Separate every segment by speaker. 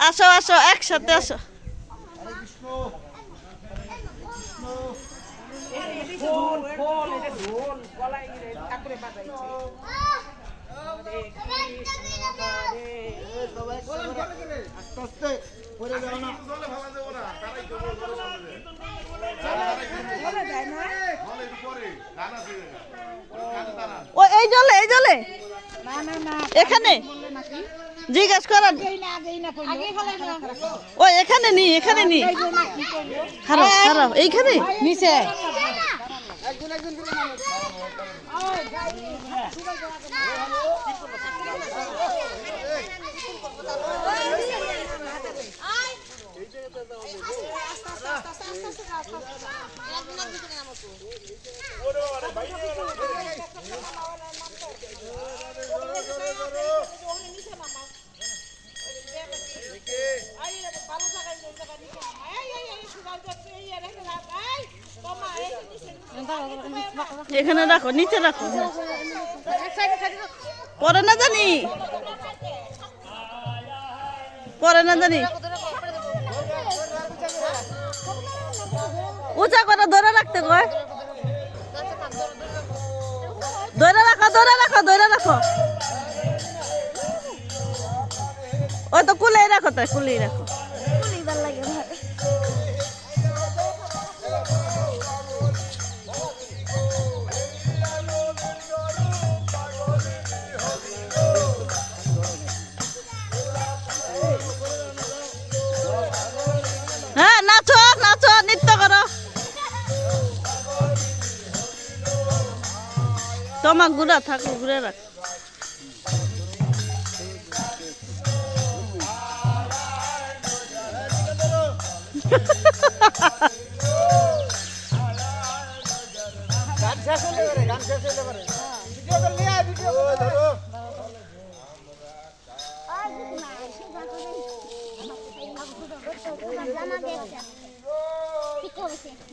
Speaker 1: আসো আসো একসাথে আসো। ও এই জলে এখানে জিজ্ঞাসা করার ও এখানে নি খারাপ খারাপ এইখানে নিচে এখানে রাখো নিচে রাখো পরে না জানি উঁচা করে ধরে রাখতে কয় ধরে রাখো ওই তো কুলেই রাখো তাই কুলেই রাখো হ্যাঁ নাচো নৃত্য করো তোমার ঘুরা থাকো ঘুরে রাখ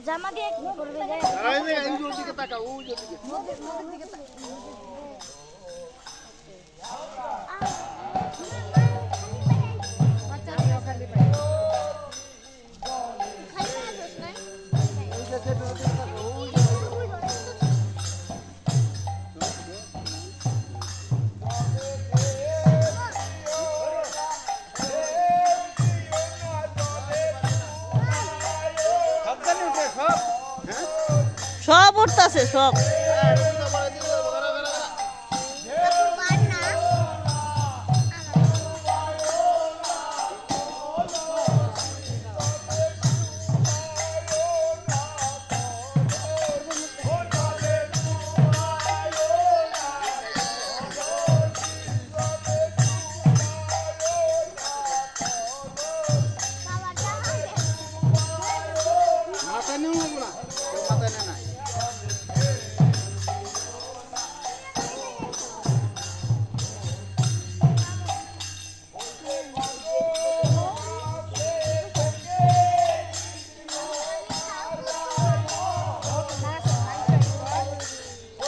Speaker 2: জামা দিয়ে কি করবে
Speaker 1: সব উঠতেছে সব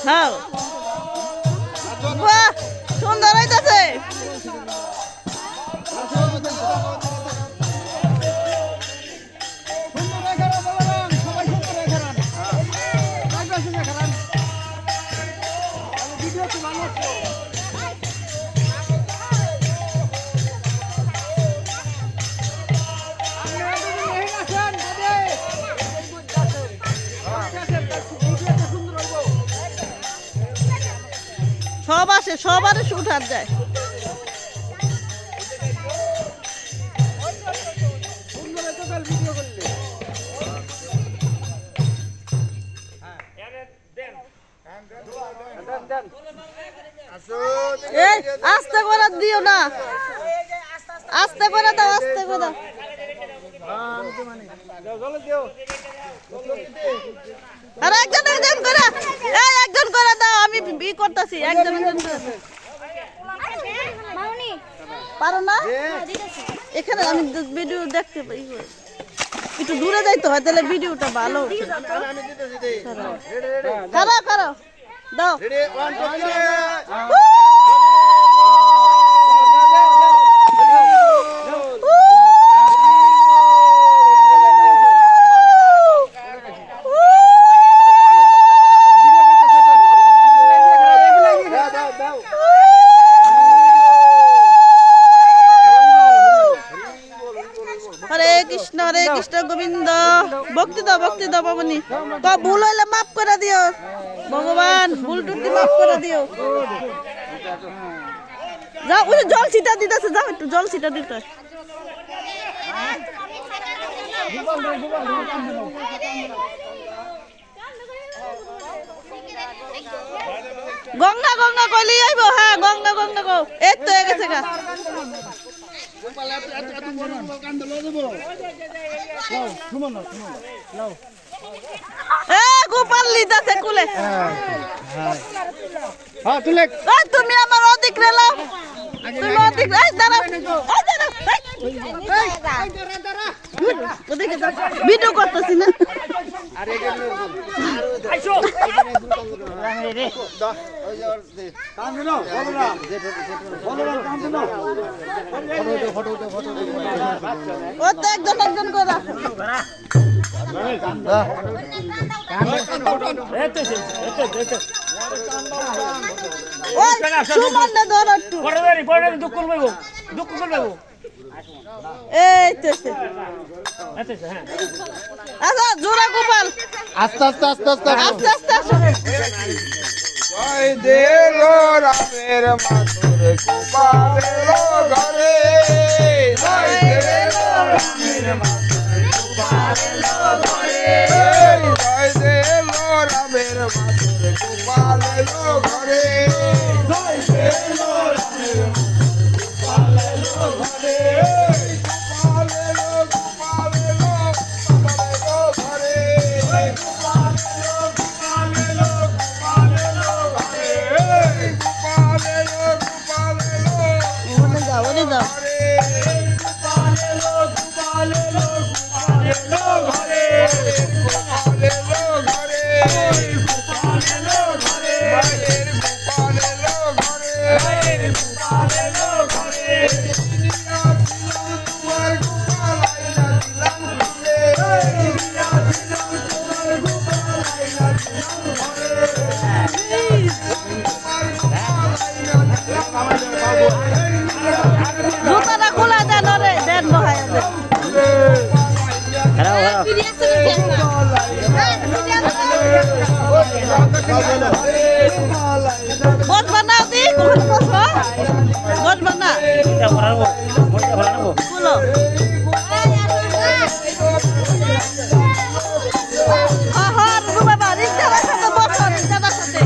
Speaker 1: হ্যাঁ বাহ সুন্দর হইতাছে সব আসে সবার উঠার যায় আস্তে করে দিও না আস্তে করে দাও আরে একজন করে দাও আমি বি করতেছি একজন পারো না এখানে আমি ভিডিও দেখতে পাই একটু দূরে যাইতে হয় তাহলে ভিডিওটা ভালো করো দাও হরে কৃষ্ণ গোবিন্দ ভক্তি দাও বাবনি তো ভুল হইলে মাফ করে দিও ভগবান ভুল টুটি মাফ করে দিও যাও ওই জল ছিটা দিতেছে যাও একটু জল ছিটা দিতে গঙ্গা গঙ্গা কইলি আইবো হ্যাঁ গঙ্গা গঙ্গা কও এই তো হয়ে গেছে গা এ গোপাল লিদাছে কুলে
Speaker 2: হ্যাঁ তুলে
Speaker 1: তুমি আমার অধিক রেলাও তুমি অধিক এই দাঁড়াও ওদিকে ভিডিও করতেছি না ও তো একজন করে সুমনটা ধর একটু এই তো আচ্ছা জোড়া গোপাল
Speaker 2: আস্তে আস্তে আস্তে আস্তে
Speaker 1: আস্তে আস্তে আসো
Speaker 3: জয় দেলো রামের মাথুর গোপালের ঘরে জয় দেলো রামের মাথুর গোপালের ঘরে জয় দেলো রামের মাথুর গোপালের ঘরে জয় দেলো রামের গোপালের ঘরে গোপালের গোপালের ঘরে
Speaker 1: ওরে যাও জুতাটা খোলা দেন ওরে দেন বহাই গজ বানাও দি কোন বসো গজ বানা খুলো আহা রুবা বাড়ি যাওয়ার সাথে বসো যাওয়ার সাথে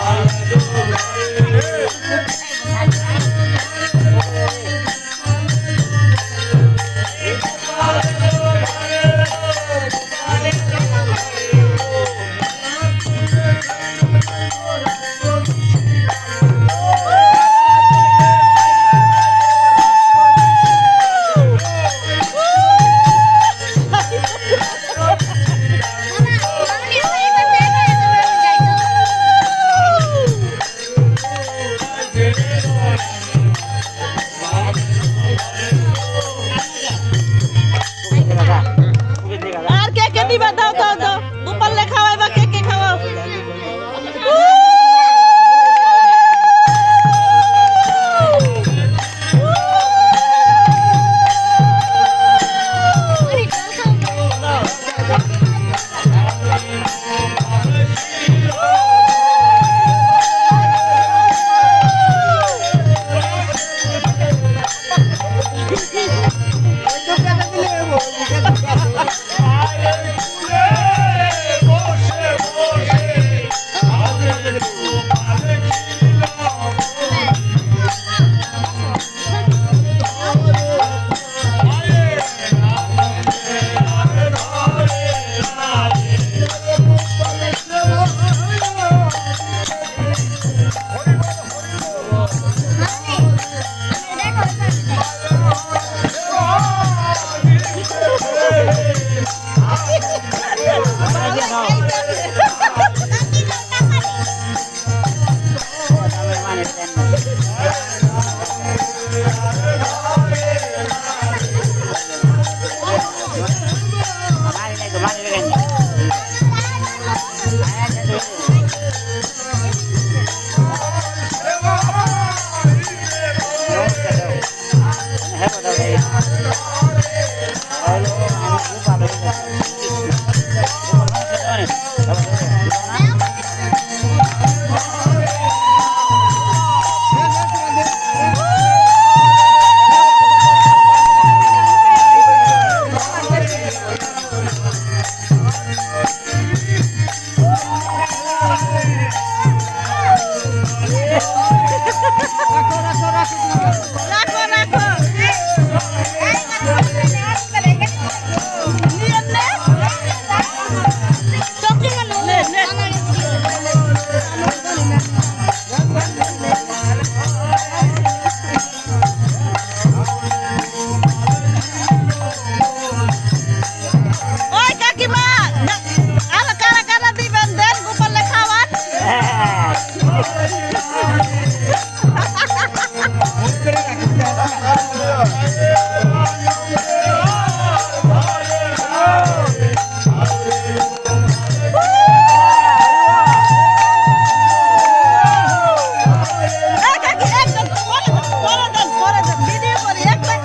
Speaker 3: Hare
Speaker 1: রাখো রাখো ওই কাকিমা আলো কারা কারা দিবেন দেন গোপালে খাওয়ান এই কাকি একদম পরে দেন ভিডিও করি এক লাখ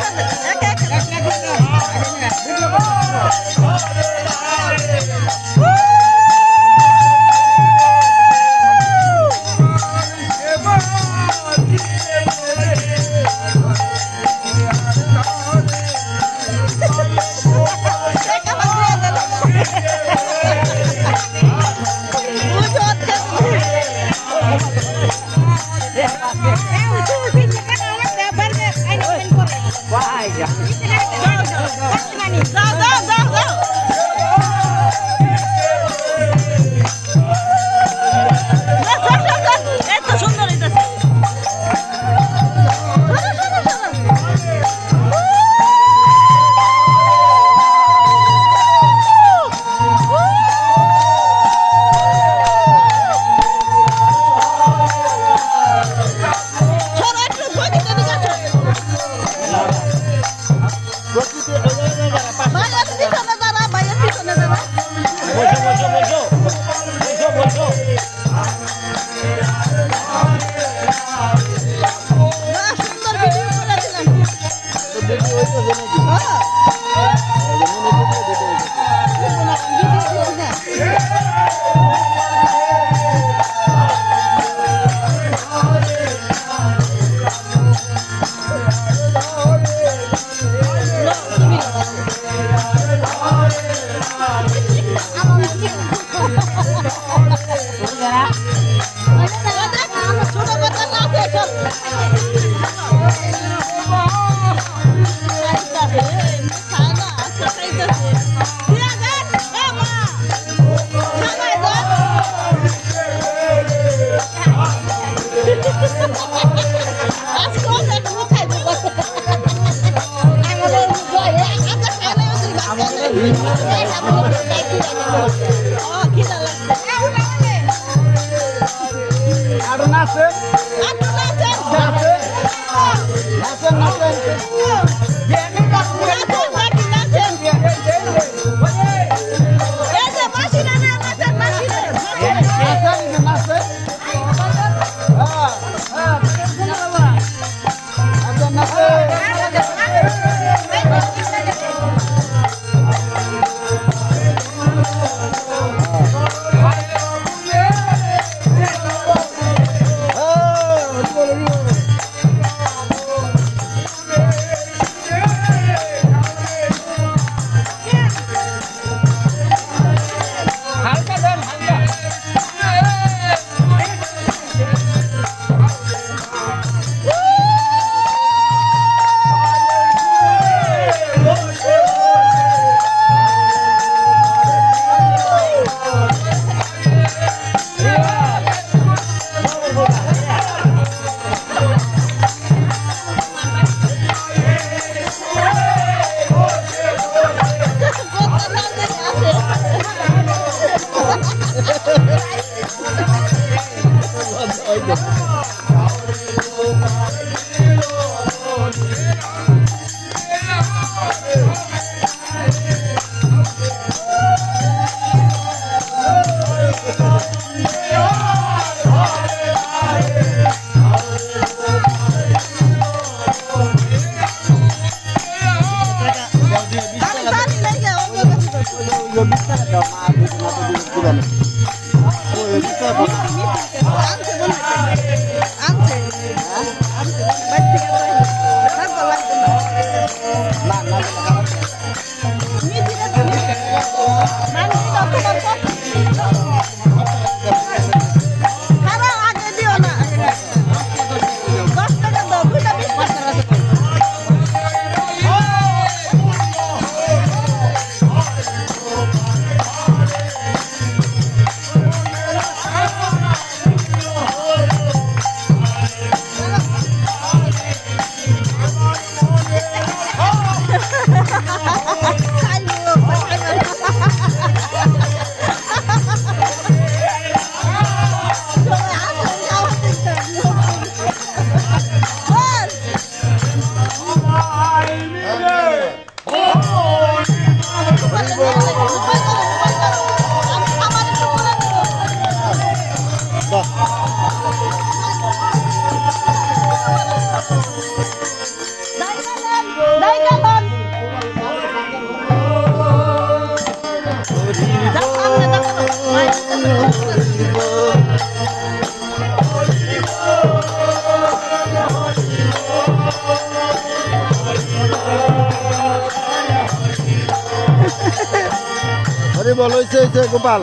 Speaker 1: যাও যাও যাও যাও এত সুন্দর হইতাছে ভাইয়ের পিছনে দাঁড়া ভাইয়ের পিছনে দাঁড়া সুন্দর ভিডিও করে দিলাম ছোট বাচ্চা নাচে সব খায় না আচ্ছা খাইতেছে দিয়া দেন মা খাবাই দেন আজকে ওদের খাই দেবো আচ্ছা খাইলে ও খিদা লাগছে
Speaker 2: আরো নাচেন
Speaker 1: আচ্ছা নাচেন
Speaker 2: নাচেন নাচেন
Speaker 1: নাচেন
Speaker 2: নাচেন নাচেন
Speaker 1: আমি জানি না কে অন্য কাছে তো আনছে মনে হয় আনছে আনছে বাইরে থেকে ভালো লাগছে না মিথিকা মানুষ তো তোমার খারাপ আগে দিও না 10 টাকা দাও 2টা 20 টাকা
Speaker 2: আরে বল হইছে গোপাল